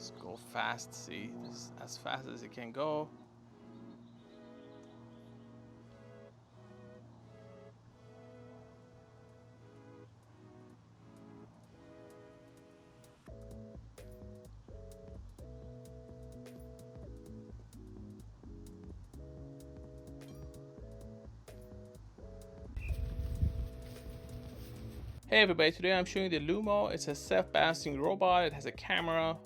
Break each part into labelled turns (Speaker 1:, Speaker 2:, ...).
Speaker 1: Let's go fast. See, this as fast as it can go. Hey everybody, today I'm showing you the Lumo. It's a self-balancing robot. It has a camera,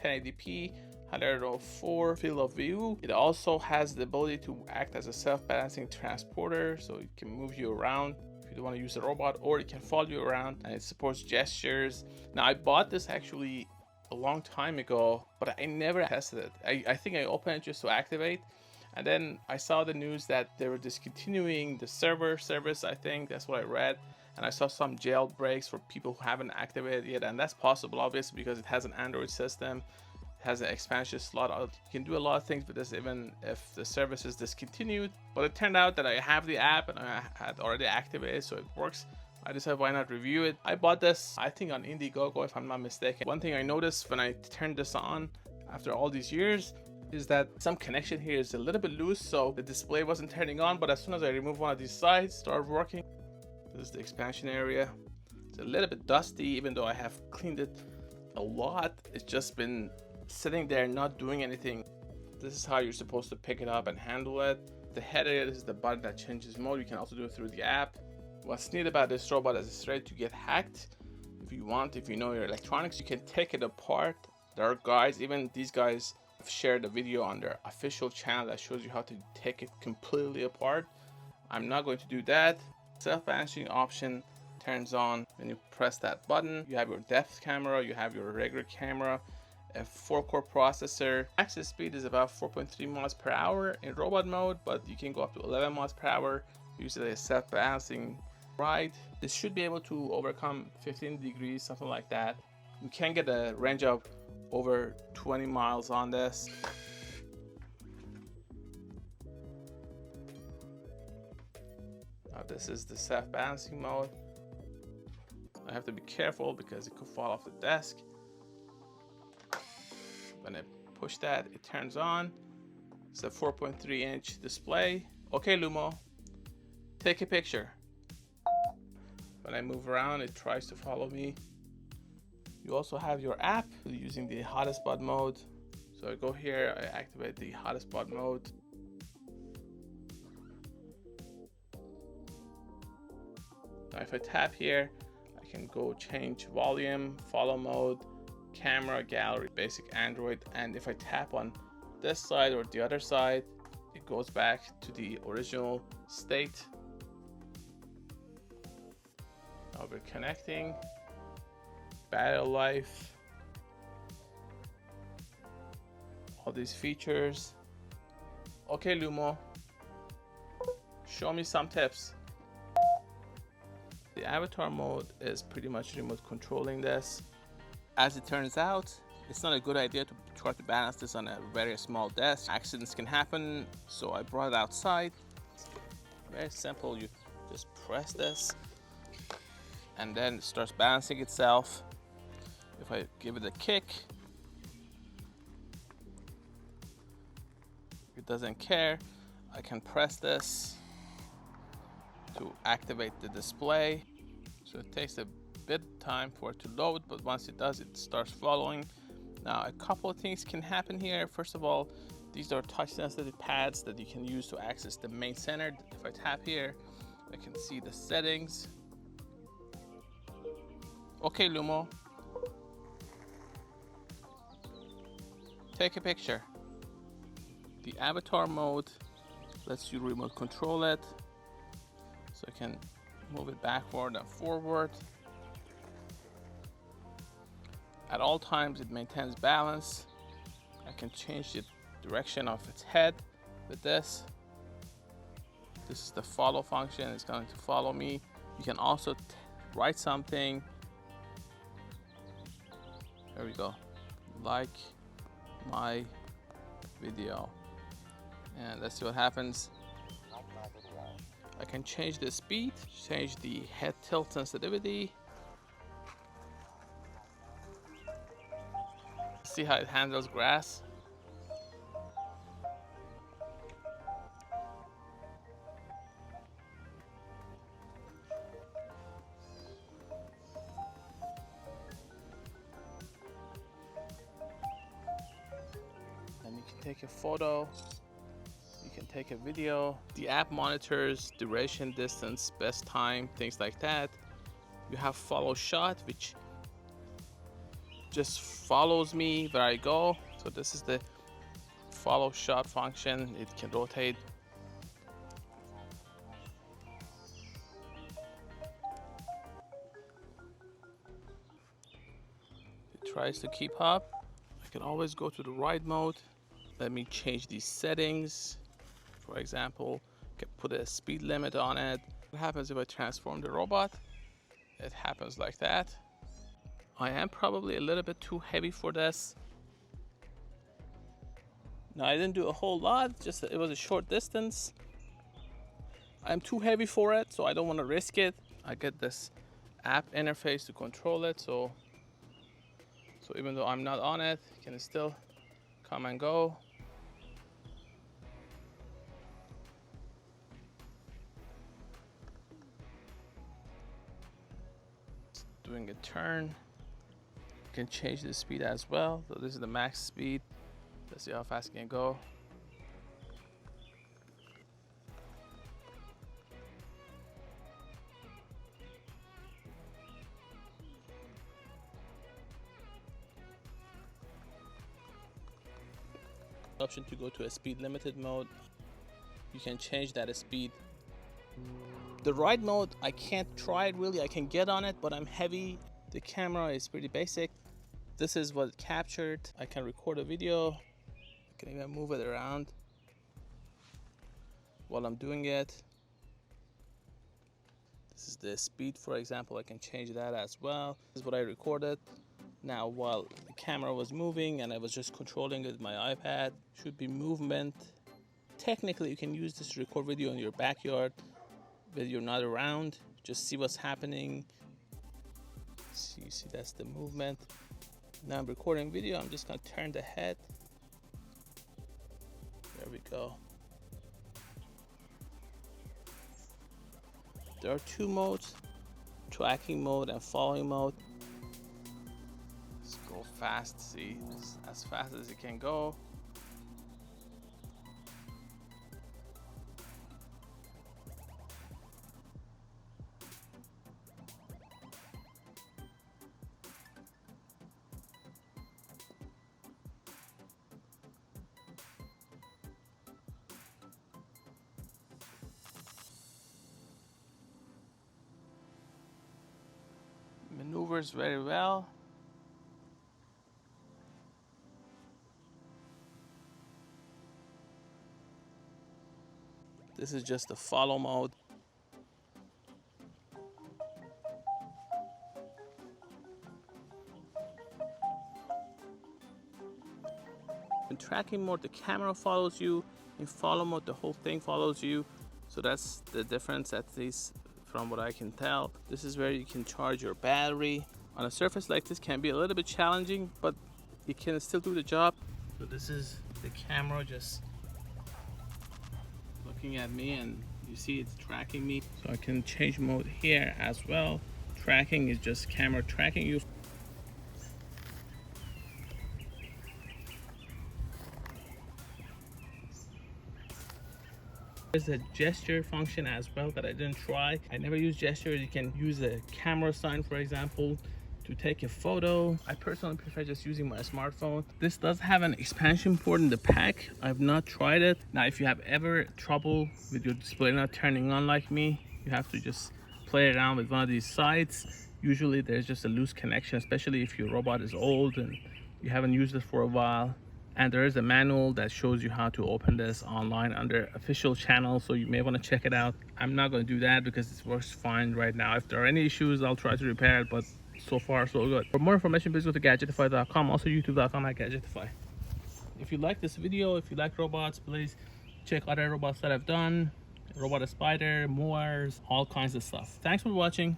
Speaker 1: 1080p, 104 field of view. It also has the ability to act as a self-balancing transporter, so it can move you around if you don't want to use the robot, or it can follow you around, and it supports gestures. Now I bought this actually a long time ago, but I never tested it. I think I opened it just to activate, and then I saw the news that they were discontinuing the server service. I think that's what I read. And I saw some jailbreaks for people who haven't activated yet, and that's possible obviously because it has an Android system, it has an expansion slot. You can do a lot of things with this even if the service is discontinued. But it turned out that I have the app and I had already activated, so it works. I decided why not review it. I bought this I think on Indiegogo if I'm not mistaken. One thing I noticed when I turned this on after all these years is that some connection here is a little bit loose, so the display wasn't turning on, but as soon as I remove one of these sides, it started working. This is the expansion area. It's a little bit dusty, even though I have cleaned it a lot. It's just been sitting there not doing anything. This is how you're supposed to pick it up and handle it. The head area, this is the button that changes mode. You can also do it through the app. What's neat about this robot is it's ready to get hacked. If you want, if you know your electronics, you can take it apart. There are guys, even these guys have shared a video on their official channel that shows you how to take it completely apart. I'm not going to do that. Self-balancing option turns on when you press that button. You have your depth camera, you have your regular camera, a 4-core processor. Access speed is about 4.3 miles per hour in robot mode, but you can go up to 11 miles per hour. Use it as self-balancing ride. This should be able to overcome 15 degrees, something like that. You can get a range of over 20 miles on this. This is the self-balancing mode. I have to be careful because it could fall off the desk. When I push that, it turns on. It's a 4.3-inch display. Okay, Lumo, take a picture. When I move around, it tries to follow me. You also have your app using the hotspot mode. So I go here, I activate the hotspot mode. If I tap here, I can go change volume, follow mode, camera, gallery, basic Android. And if I tap on this side or the other side, it goes back to the original state. Now we're connecting, battery life, all these features. Okay, Lumo, show me some tips. The avatar mode is pretty much remote controlling this. As it turns out, it's not a good idea to try to balance this on a very small desk. Accidents can happen, so I brought it outside. Very simple, you just press this and then it starts balancing itself. If I give it a kick, it doesn't care. I can press this to activate the display, so it takes a bit of time for it to load, but once it does, it starts following. Now a couple of things can happen here. First of all, these are touch sensitive pads that you can use to access the main center. If I tap here, I can see the settings. Okay, Lumo, take a picture. The avatar mode lets you remote control it. So I can move it backward and forward. At all times, it maintains balance. I can change the direction of its head with this. This is the follow function. It's going to follow me. You can also write something. There we go. Like my video. And let's see what happens. I can change the speed, change the head tilt sensitivity. See how it handles grass? And you can take a photo, you can take a video. The app monitors duration, distance, best time, things like that. You have follow shot, which just follows me where I go. So this is the follow shot function. It can rotate. It tries to keep up. I can always go to the ride mode. Let me change these settings. For example, I can put a speed limit on it. What happens if I transform the robot? It happens like that. I am probably a little bit too heavy for this. No, I didn't do a whole lot, just it was a short distance. I'm too heavy for it, so I don't want to risk it. I get this app interface to control it, so even though I'm not on it, it can still come and go. Doing a turn. You can change the speed as well. So this is the max speed. Let's see how fast it can go. Option to go to a speed limited mode. You can change that speed. The ride mode, I can't try it really. I can get on it, but I'm heavy. The camera is pretty basic. This is what it captured. I can record a video. I can even move it around while I'm doing it. This is the speed, for example. I can change that as well. This is what I recorded. Now, while the camera was moving and I was just controlling it with my iPad, should be movement. Technically, you can use this to record video in your backyard when you're not around. Just see what's happening. See, you see that's the movement. Now I'm recording video. I'm just gonna turn the head. There we go. There are two modes, tracking mode and following mode. Let's go fast, see, as fast as it can go. Maneuvers very well. This is just the follow mode. In tracking mode, the camera follows you. In follow mode, the whole thing follows you. So that's the difference, at least from what I can tell. This is where you can charge your battery. On a surface like this can be a little bit challenging, but you can still do the job. So this is the camera just looking at me, and you see it's tracking me. So I can change mode here as well. Tracking is just camera tracking you. There's a gesture function as well that I didn't try. I never use gesture. You can use a camera sign, for example, to take a photo. I personally prefer just using my smartphone. This does have an expansion port in the pack. I've not tried it. Now, if you have ever trouble with your display not turning on like me, you have to just play around with one of these sites. Usually there's just a loose connection, especially if your robot is old and you haven't used it for a while. And there is a manual that shows you how to open this online under official channel, so you may want to check it out. I'm not going to do that because it works fine right now. If there are any issues, I'll try to repair it, but so far so good. For more information, please go to gadgetify.com, also youtube.com/gadgetify. If you like this video, if you like robots, please check other robots that I've done. Robot spider, mowers, all kinds of stuff. Thanks for watching.